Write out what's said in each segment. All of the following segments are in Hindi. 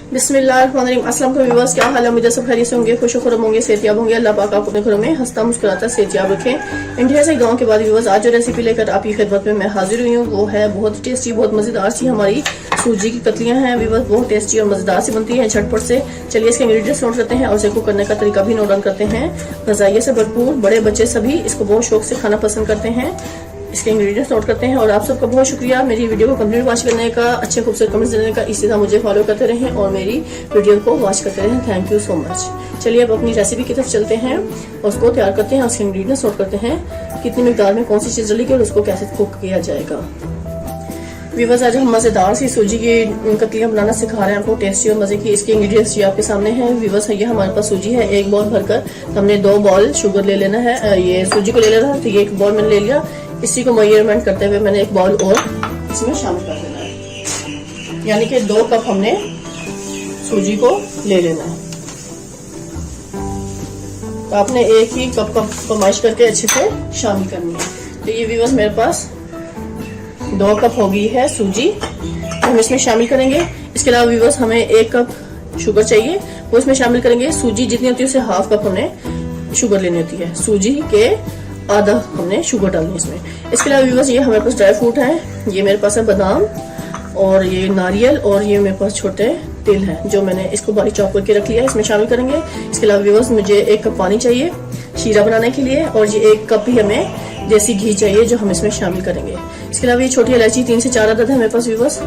बिस्मिल्लाहिर्रहमानिर्रहीम। अस्सलाम वालेकुम व्यूअर्स, क्या हाल है? उम्मीद है सब खैरियत से होंगे, खुश होंगे, सेहतयाब होंगे। अल्लाह पाक आपको अपने घरों में हंसता मुस्कुराता सेहतयाब रखें। इंडिया से गाँव के बाद व्यूअर्स, आज जो रेसिपी लेकर आपकी खिदमत में मैं हाजिर हुई हूँ वो है बहुत टेस्टी, बहुत मजेदार सी हमारी सूजी की कतलियां हैं व्यूअर्स। बहुत टेस्टी और मजेदार सी बनती हैं झटपट से। चलिए इसके इंग्रेडिएंट्स नोट करते हैं और इसे कुक करने का तरीका भी नोट डाउन करते हैं। गजाइयत से भरपूर, बड़े बच्चे सभी इसको बहुत शौक से खाना पसंद करते हैं। इसके इंग्रेडिएंट्स नोट करते हैं। और आप सबका बहुत शुक्रिया मेरी वीडियो को कंप्लीट वॉच करने का, अच्छे खूबसूरत कमेंट्स देने का। इसी तरह मुझे फॉलो करते रहें और मेरी वीडियो को वॉच करते रहें। Thank you so much. चलिए अब अपनी रेसिपी की तरफ चलते हैं और उसको तैयार करते हैं। उसके इंग्रेडिएंट्स नोट करते हैं, कितनी मिकदार में कौन सी चीज डलेगी और उसको कैसे कुक किया जाएगा। व्यूअर्स, आज हम मजेदार सी सूजी की कतलियां बनाना सिखा रहे हैं आपको, टेस्टी और मजे की। इसके इंग्रेडिएंट्स ये आपके सामने हैं व्यूअर्स। ये हमारे पास सूजी है, एक बॉल भरकर हमने 2 बॉल शुगर ले लेना है, ये सूजी को ले लेना है। तो ये 1 बॉल मैंने ले लिया। इसी को मेजरमेंट करते हुए मैंने 1 बॉल और इसमें शामिल कर देना है, यानी कि 2 कप हमने सूजी को ले लेना है। तो आपने एक ही कप कमाइश करके अच्छे से शामिल करनी है। तो ये व्यूअर्स मेरे पास 2 कप हो गई है सूजी, तो हम इसमें शामिल करेंगे। इसके अलावा व्यूअर्स हमें 1 कप शुगर चाहिए, वो इसमें शामिल करेंगे। सूजी जितनी होती है उससे ½ कप हमने शुगर लेनी होती है, सूजी के आधा हमने शुगर डालनी है इसमें। इसके अलावा व्यूअर्स ये हमारे पास ड्राई फ्रूट है, ये मेरे पास है बादाम और ये नारियल और ये मेरे पास छोटे तिल है जो मैंने इसको बारीक चॉप करके रख लिया है, इसमें शामिल करेंगे। इसके अलावा व्यूअर्स मुझे 1 कप पानी चाहिए शीरा बनाने के लिए और ये 1 कप ही हमें देसी घी चाहिए जो हम इसमें शामिल करेंगे। इसके अलावा ये छोटी इलायची 3 से 4 अदद है मेरे पास व्यूअर्स,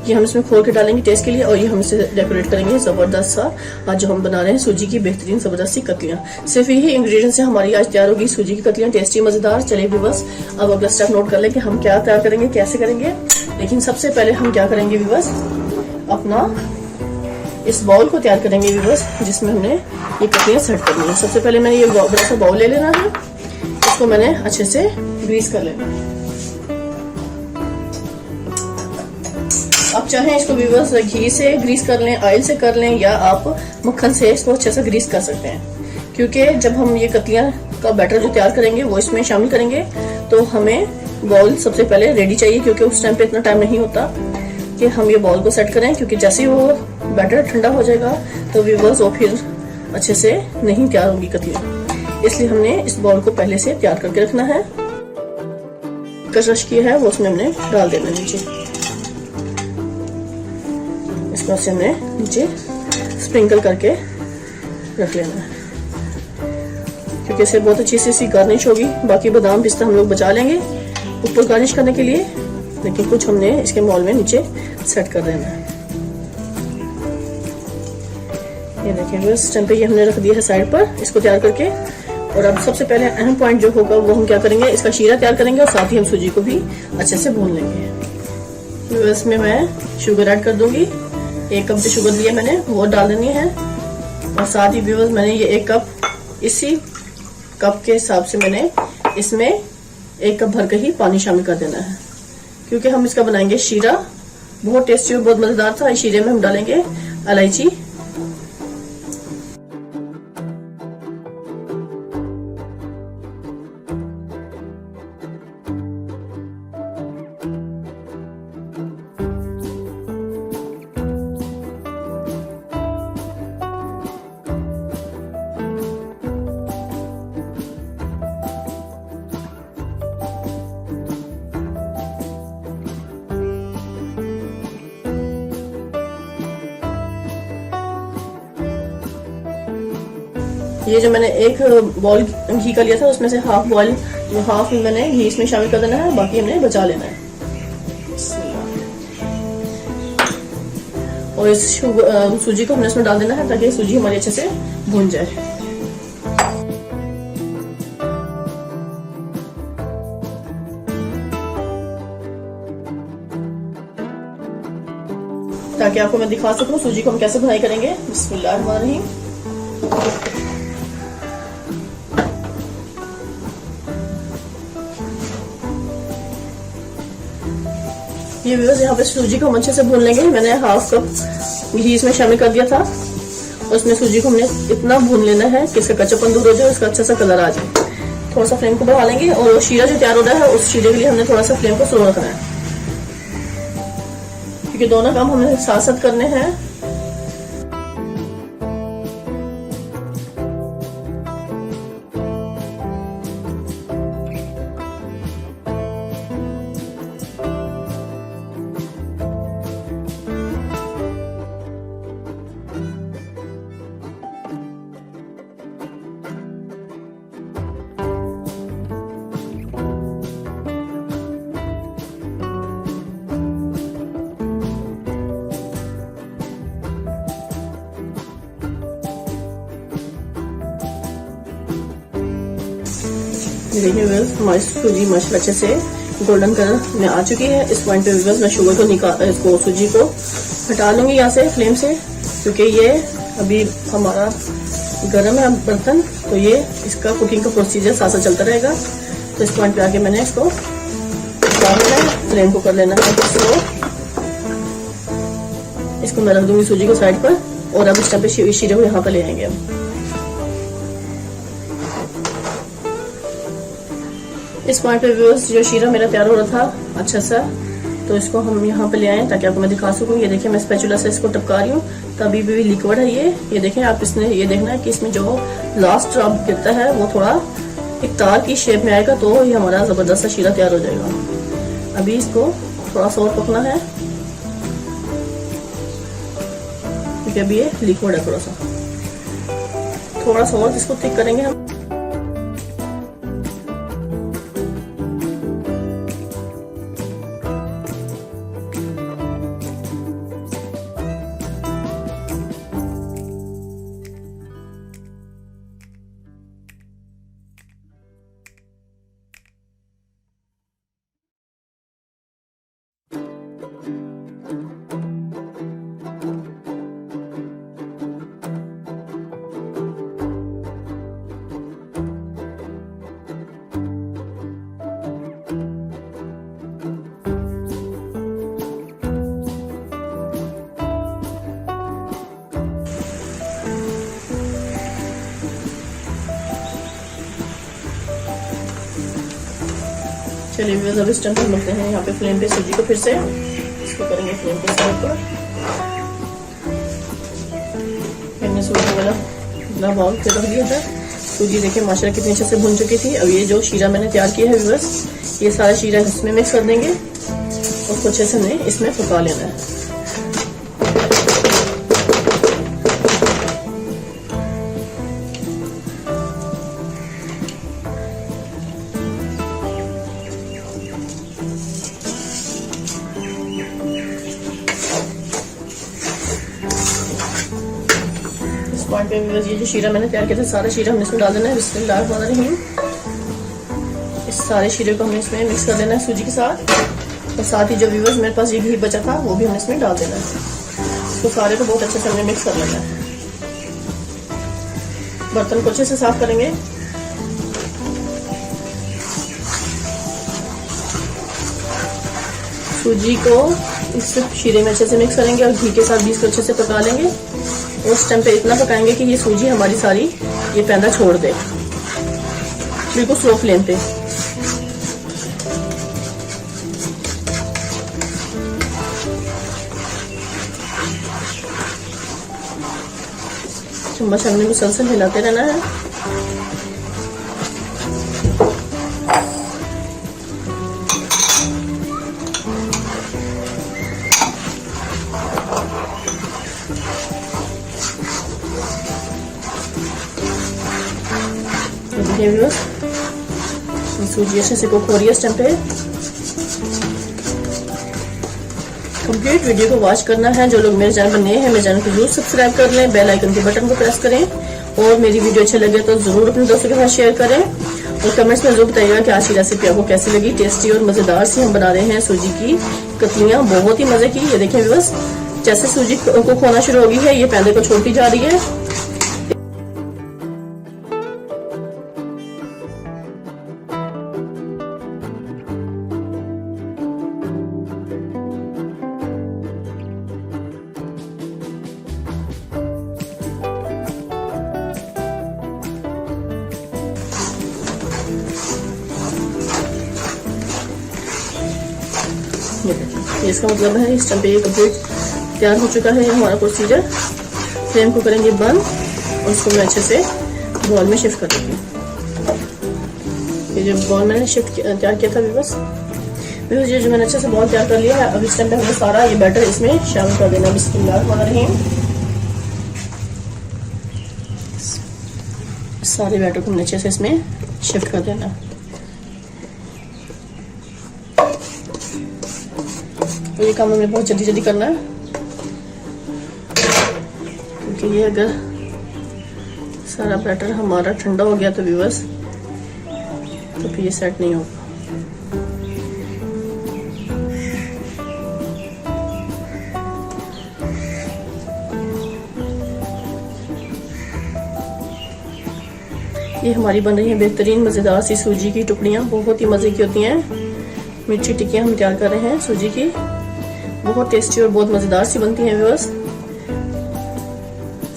ये हम इसमें खोल के डालेंगे टेस्ट के लिए। और ये हम इसे डेकोरेट करेंगे जबरदस्त सा। आज जो हम बना रहे हैं सूजी की बेहतरीन जबरदस्त सी कतलियां, सिर्फ यही इंग्रेडिएंट्स से हमारी आज तैयार होगी सूजी की कतलियां, टेस्टी मजेदार। चलिए व्यूअर्स, अब अगला स्टेप नोट कर लें कि हम क्या तैयार करेंगे, कैसे करेंगे। लेकिन सबसे पहले हम क्या करेंगे व्यूअर्स, अपना इस बाउल को तैयार करेंगे व्यूअर्स, जिसमें हमने ये कतलियां सेट करनी है। सबसे पहले मैंने ये बड़ा सा बाउल ले लेना है, इसको मैंने अच्छे से ग्रीस कर लेना है। आप चाहें इसको व्यूअर्स घी से ग्रीस कर लें, ऑयल से कर लें, या आप मक्खन से इसको अच्छे से ग्रीस कर सकते हैं। क्योंकि जब हम ये कतलियां का बैटर जो तैयार करेंगे वो इसमें शामिल करेंगे, तो हमें बॉल सबसे पहले रेडी चाहिए, क्योंकि उस टाइम पे इतना टाइम नहीं होता कि हम ये बॉल को सेट करें। क्योंकि जैसे ही वो बैटर ठंडा हो जाएगा तो व्यूअर्स वो फिर अच्छे से नहीं तैयार होंगी कतलियां, इसलिए हमने इस बॉल को पहले से तैयार करके रखना है। क्रश किया है वो उसमें हमने डाल देना नीचे, इसको से हमने नीचे स्प्रिंकल करके रख लेना है, क्योंकि इससे बहुत अच्छी सी गार्निश होगी। बाकी बादाम पिस्ता हम लोग बचा लेंगे ऊपर गार्निश करने के लिए, लेकिन कुछ हमने इसके मॉल में नीचे सेट कर देना है। ये देखिए इस टाइम पे ये हमने रख दिया है साइड पर इसको तैयार करके। और अब सबसे पहले अहम पॉइंट जो होगा वो हम क्या करेंगे, इसका शीरा तैयार करेंगे और साथ ही हम सूजी को भी अच्छे से भून लेंगे। तो इसमें मैं शुगर ऐड कर दूंगी, 1 कप जो शुगर लिया मैंने वो डाल देनी है। और साथ ही व्यूअर्स मैंने ये 1 कप, इसी कप के हिसाब से मैंने इसमें 1 कप भर के ही पानी शामिल कर देना है, क्योंकि हम इसका बनाएंगे शीरा। बहुत टेस्टी और बहुत मजेदार था। इस शीरे में हम डालेंगे इलायची, ये जो मैंने 1 बॉल घी का लिया था उसमें से हाफ मैंने घी इसमें शामिल कर देना है, बाकी हमने बचा लेना है। और इस सूजी को हमने इसमें डाल देना है ताकि सूजी हमारी अच्छे से भून जाए। ताकि आपको मैं दिखा सकूं सूजी को हम कैसे भुनाई करेंगे। बिस्मिल्लाहिर्रहमानिर्रहीम। ये व्यूअर्स यहाँ पे सूजी को हम अच्छे से भून लेंगे। मैंने ½ कप घी इसमें शामिल कर दिया था और उसमें सूजी को हमने इतना भून लेना है कि इसका कच्चापन दूर हो जाए, इसका अच्छा सा कलर आ जाए। थोड़ा सा फ्लेम को बढ़ा लेंगे और शीरा जो तैयार हो रहा है उस शीरे के लिए हमने थोड़ा सा फ्लेम को स्लो रखना है, क्योंकि दोनों काम हमें साथ साथ करने हैं। देखिए व्यूअर्स, हमारी सूजी माशाल्लाह अच्छे से गोल्डन कलर में आ चुकी है। इस पॉइंट पे व्यूअर्स मैं शुगर को इसको सूजी को हटा लूंगी यहाँ से फ्लेम से, क्योंकि ये अभी हमारा गर्म है बर्तन, तो ये इसका कुकिंग का प्रोसीजर साथ साथ चलता रहेगा। तो इस पॉइंट पे आके मैंने इसको फ्लेम को कर लेना है इसको मैं रख दूंगी सूजी को साइड पर। और अब इस टाइम पे शीरे को यहाँ पर ले आएंगे। इस पॉइंट पे व्यूअर्स जो शीरा मेरा तैयार हो रहा था अच्छा सा, तो इसको हम यहाँ पे ले आए ताकि आपको मैं दिखा सकूं। ये देखिए मैं स्पैचुला से इसको टपका रही हूँ, तभी भी लिक्विड है ये देखें आप। इसने ये देखना है कि इसमें जो लास्ट ड्रॉप गिरता है वो थोड़ा एक तार की शेप में आएगा, तो ये हमारा जबरदस्त सा शीरा तैयार हो जाएगा। अभी इसको थोड़ा सा और पकना है, क्योंकि अभी ये लिक्विड है। थोड़ा सा और इसको थिक करेंगे हम। चलिए व्यूअर्स, अब इस टाइम पर मिलते हैं यहाँ पे फ्लेम पे सूजी को फिर से इसको करेंगे फ्लेम पे साइड पर। मैंने सूजी वाला बाउल फिर रख दिया था। सूजी देखिए माशाल्लाह कितनी अच्छे से भुन चुकी थी। अब ये जो शीरा मैंने तैयार किया है व्यूअर्स, ये सारा शीरा इसमें मिक्स कर देंगे और कुछ अच्छे से हमें इसमें पका लेना है। पॉइंट पे व्यूअर्स, ये जो शीरा मैंने तैयार किया था सारा शीरा हमने इसमें डाल देना है। बिस्मिल्लाहिर्रहमानिर्रहीम। इस सारे शीरे को हमने इसमें मिक्स कर देना है सूजी के साथ, और साथ ही जो व्यूअर्स मेरे पास ये घी बचा था वो भी हमने इसमें डाल देना है। तो सारे को बहुत अच्छे से हमने मिक्स कर लेना है। बर्तन को अच्छे से साफ करेंगे। सूजी को इस शीरे में अच्छे से मिक्स करेंगे और घी के साथ भी इसको अच्छे से पका लेंगे। उस टाइम पे इतना पकाएंगे कि ये सूजी हमारी सारी ये पैंदा छोड़ दे, बिल्कुल स्लो फ्लेम पे। चम्मच हमने मुसलसल हिलाते रहना है। सूजी अच्छे से कुक हो रही है। इस टाइम पे कंप्लीट वीडियो को वॉच करना है। जो लोग मेरे चैनल पर नए हैं मेरे चैनल को जरूर सब्सक्राइब कर लें, बेल आइकन के बटन को प्रेस करें, और मेरी वीडियो अच्छी लगे तो जरूर अपने दोस्तों के साथ शेयर करें, और कमेंट्स में जरूर बताइएगा कि आज की रेसिपी आपको कैसी लगी। टेस्टी और मजेदार सी हम बना रहे हैं सूजी की कतलियां, बहुत ही मजे की। ये देखें व्यूअर्स, जैसे सूजी कुक होना शुरू हो गई है ये पैंदे को छोड़ती जा रही है। इसका मतलब है इस टाइम पे ये कंप्लीट तैयार हो चुका है हमारा प्रोसीजर। फ्लेम को करेंगे बंद और इसको मैं अच्छे से बॉल में शिफ्ट कर दूंगी। ये जो बॉल मैंने तैयार किया था बस ये जो मैंने अच्छे से बॉल तैयार कर लिया है। अब इस टाइम पे हमें सारा ये बैटर इसमें शामिल कर देना। बिस्मिल्लाहिर्रहमानिर्रहीम। सारे बैटर को हमने अच्छे से इसमें शिफ्ट कर देना। तो ये काम हमें बहुत जल्दी जल्दी करना है, क्योंकि ये अगर सारा बैटर हमारा ठंडा हो गया तो व्यूअर्स तो फिर ये सेट नहीं होगा। ये हमारी बन रही है बेहतरीन मज़ेदार सी सूजी की टुकड़ियाँ, बहुत ही मज़े की होती हैं। मिर्ची टिक्कियाँ हम तैयार कर रहे हैं सूजी की, बहुत टेस्टी और बहुत मज़ेदार सी बनती हैं viewers.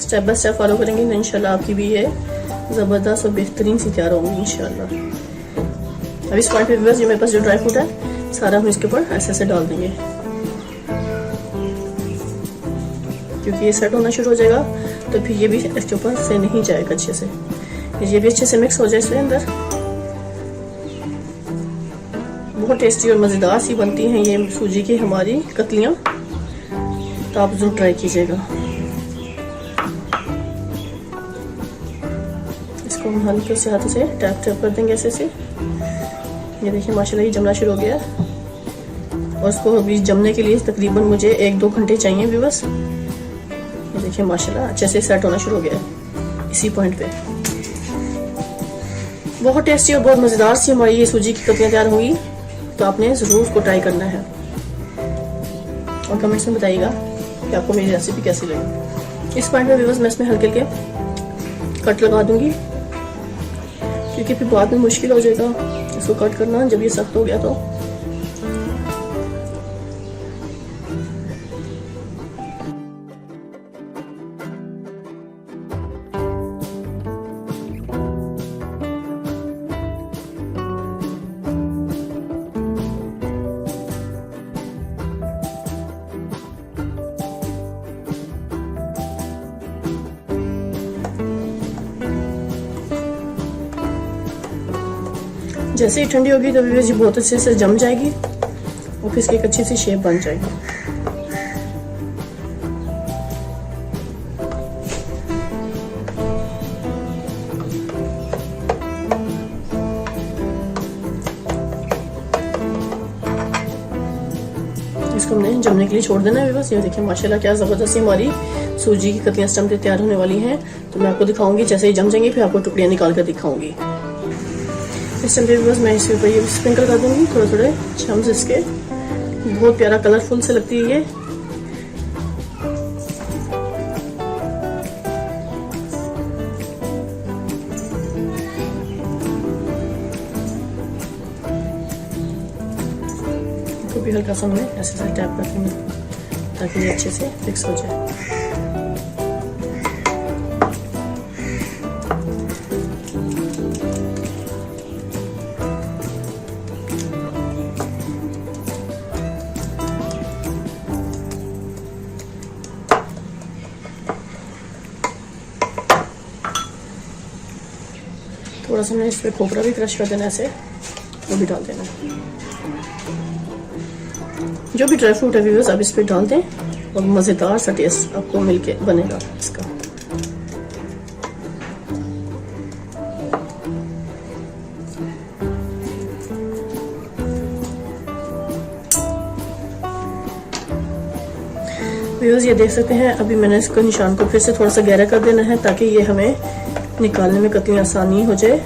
Step by step follow करेंगे तो इंशाल्लाह आपकी भी ये ज़बरदस्त और बेहतरीन सी तैयार होंगी इंशाल्लाह। अब इस पॉइंट पे व्यूअर्स जो मेरे पास जो ड्राई फ्रूट है सारा हम इसके ऊपर ऐसे ऐसे डाल देंगे, क्योंकि ये सेट होना शुरू हो जाएगा तो फिर ये भी इसके ऊपर से नहीं जाएगा अच्छे से। ये भी अच्छे से मिक्स हो जाए इसके अंदर। बहुत टेस्टी और मज़ेदार सी बनती हैं ये सूजी की हमारी कतलियाँ, तो आप जरूर ट्राई कीजिएगा। इसको हम हल्के से हाथों से टैप टैप कर देंगे ऐसे से। ये देखिए माशाल्लाह ये जमना शुरू हो गया और इसको अभी जमने के लिए तकरीबन मुझे 1-2 घंटे चाहिए व्यूअर्स। ये देखिए माशाल्लाह अच्छे से सेट होना शुरू हो गया है इसी पॉइंट पे। बहुत टेस्टी और बहुत मज़ेदार सी हमारी ये सूजी की कतलियाँ तैयार होंगी, तो आपने ज़रूर उसको ट्राई करना है और कमेंट्स में बताइएगा कि आपको मेरी रेसिपी कैसी लगी। इस पॉइंट पे व्यूअर्स मैं इसमें हल्के हल्के कट लगा दूंगी, क्योंकि फिर बाद में मुश्किल हो जाएगा इसको कट करना जब ये सख्त हो गया तो। जैसे ही ठंडी होगी तो व्यूअर्स ये बहुत अच्छे से जम जाएगी और फिर इसकी एक अच्छी सी शेप बन जाएगी। इसको हमने जमने के लिए छोड़ देना है व्यूअर्स। ये देखिए माशाल्लाह क्या ज़बरदस्त हमारी सूजी की कतलियाँ इस टाइम पे तैयार होने वाली हैं। तो मैं आपको दिखाऊंगी जैसे ही जम जाएंगी फिर आपको टुकड़ियाँ निकाल कर दिखाऊंगी। इस टाइम पे बस मैं इसके ऊपर ये स्प्रिंकल कर दूंगी थोड़े थोड़े चम्स इसके। बहुत प्यारा कलरफुल से लगती है ये। इसको भी हल्का सा मैं ऐसे ऐसे टैप कर दूंगी ताकि ये अच्छे से फिक्स हो जाए। थोड़ा सा मैंने इस पर खोपरा भी क्रश कर देना ऐसे, वो भी डाल देना। जो भी ड्राई फ्रूट है व्यूअर्स आप इस पर डाल दें और मज़ेदार सा टेस्ट आपको मिलके बनेगा इसका। व्यूअर्स ये देख सकते हैं अभी मैंने इसको निशान को फिर से थोड़ा सा गहरा कर देना है ताकि ये हमें निकालने में कतली आसानी हो जाए,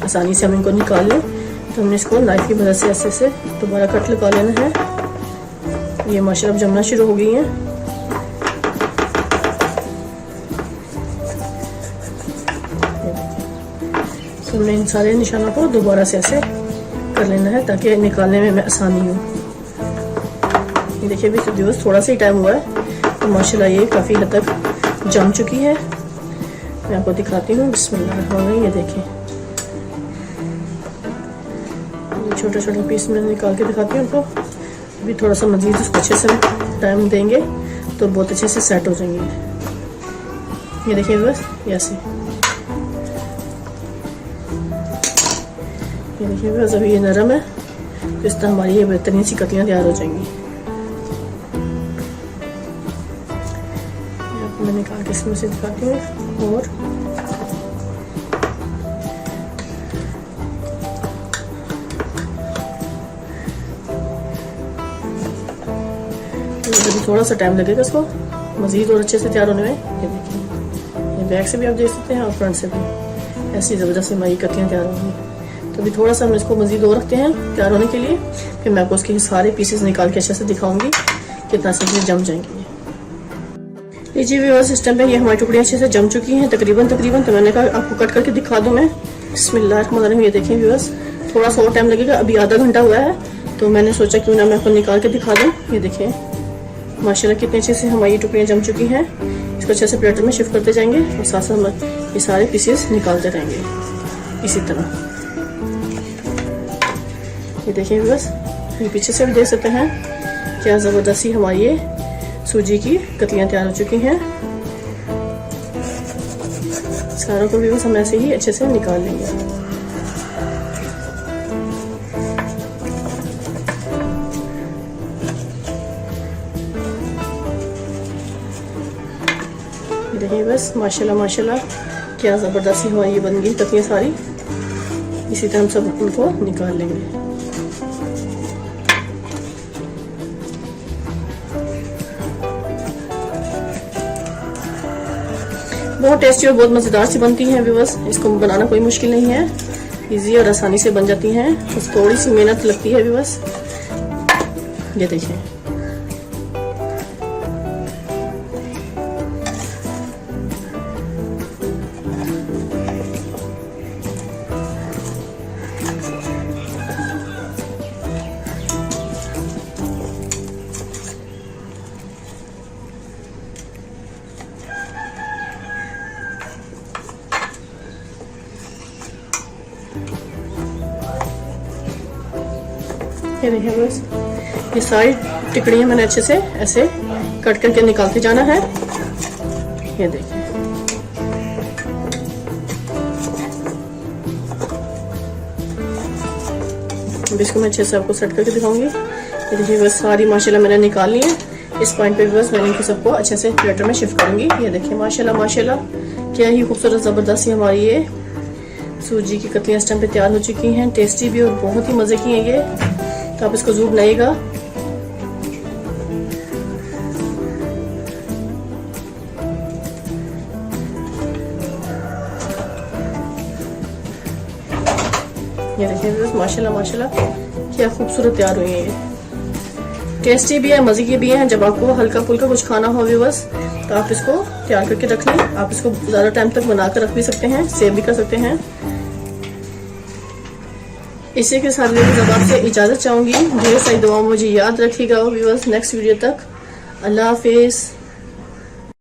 आसानी से हम इनको निकाल लें। तो हमने इसको नाइफ की मदद से ऐसे से दोबारा कट लगा लेना है। ये माशाल्लाह जमना शुरू हो गई हैं। तो हमने इन सारे निशानों को दोबारा से ऐसे कर लेना है ताकि निकालने में हमें आसानी हो। ये देखिए अभी व्यूअर्स थोड़ा सा ही टाइम हुआ है तो माशाल्लाह ये काफ़ी हद तक जम चुकी है। मैं आपको दिखाती हूँ। बिस्मिल्लाह। ये देखिए छोटे छोटे पीस में निकाल के दिखाती हूँ आपको। अभी थोड़ा सा मजीद उसको अच्छे से टाइम देंगे तो बहुत अच्छे से सेट हो जाएंगे। ये देखिए बस ऐसे। ये देखिए बस अभी ये नरम है तो इस तरह हमारी ये बेहतरीन सी कतलियाँ तैयार हो जाएंगी। मैं निकाल के इसमें से दिखाती हूँ। और थोड़ा सा टाइम लगेगा इसको मज़ीद और अच्छे से तैयार होने में। ये देखिए ये बैक से भी आप देख सकते हैं और फ्रंट से भी ऐसी ज़बरदस्त हमारी कतलियाँ तैयार होंगी। तो अभी थोड़ा सा हम इसको मजीद और रखते हैं तैयार होने के लिए, फिर मैं आपको उसके सारे पीसेस निकाल के अच्छे से दिखाऊंगी कितना से जम जाएंगे। ये जी व्यूअर्स, इस टाइम पे ये हमारी टुकड़ियाँ अच्छे से जम चुकी हैं तकरीबन। तो मैंने कहा आपको कट करके दिखा दूं मैं। बिस्मिल्लाहिर्रहमानिर्रहीम। ये देखें व्यूअर्स, थोड़ा सा और टाइम लगेगा, अभी आधा घंटा हुआ है, तो मैंने सोचा क्यों ना मैं आपको निकाल के दिखा दूं। ये देखें माशाल्लाह कितने अच्छे से हमारी टुकड़ियाँ जम चुकी हैं। इसको अच्छे से प्लेटर में शिफ्ट करते जाएंगे और साथ साथ हम ये सारे पीसेस निकालते रहेंगे इसी तरह। ये देखिए व्यूअर्स, ये पीछे से भी देख सकते हैं क्या ज़बरदस्ती हमारी ये सूजी की कतलियाँ तैयार हो चुकी हैं। सारों को भी बस हम ऐसे ही अच्छे से निकाल लेंगे। देखिए बस माशाल्लाह माशाल्लाह क्या ज़बरदस्त हमारी ये बन गई कतलियाँ सारी। इसी तरह हम सब उनको निकाल लेंगे। बहुत टेस्टी और बहुत मज़ेदार सी बनती हैं व्यूअर्स। इसको बनाना कोई मुश्किल नहीं है, इजी और आसानी से बन जाती हैं, बस थोड़ी सी मेहनत लगती है व्यूअर्स। ये देखिए ये देखिए बस, ये सारी टिकड़ियाँ मैंने अच्छे से ऐसे कट करके निकालते जाना है। ये देखिए अब इसको मैं अच्छे से आपको सेट करके दिखाऊंगी। ये देखिए बस सारी माशाल्लाह मैंने निकाल ली है। इस पॉइंट पे बस मैंने इनको सबको अच्छे से प्लेटर में शिफ्ट करूंगी। ये देखिए माशाल्लाह माशाल्लाह क्या ही खूबसूरत ज़बरदस्त हमारी ये सूजी की कतलियाँ इस टाइम पे तैयार हो चुकी हैं। टेस्टी भी और बहुत ही मज़े की हैं ये, तो आप इसको जरूर बनाइएगा। ये देखिए माशाल्लाह माशाल्लाह क्या खूबसूरत तैयार हुई है ये। टेस्टी भी है, मज़े की भी है। जब आपको हल्का फुल्का कुछ खाना हो व्यूअर्स तो आप इसको तैयार करके रख लें। आप इसको ज़्यादा टाइम तक बना कर रख भी सकते हैं, सेव भी कर सकते हैं। इसी के साथ जब आपसे इजाज़त चाहूँगी। ढेर सारी दुआ मुझे याद रखिएगा व्यूअर्स। नेक्स्ट वीडियो तक अल्लाह हाफिज़।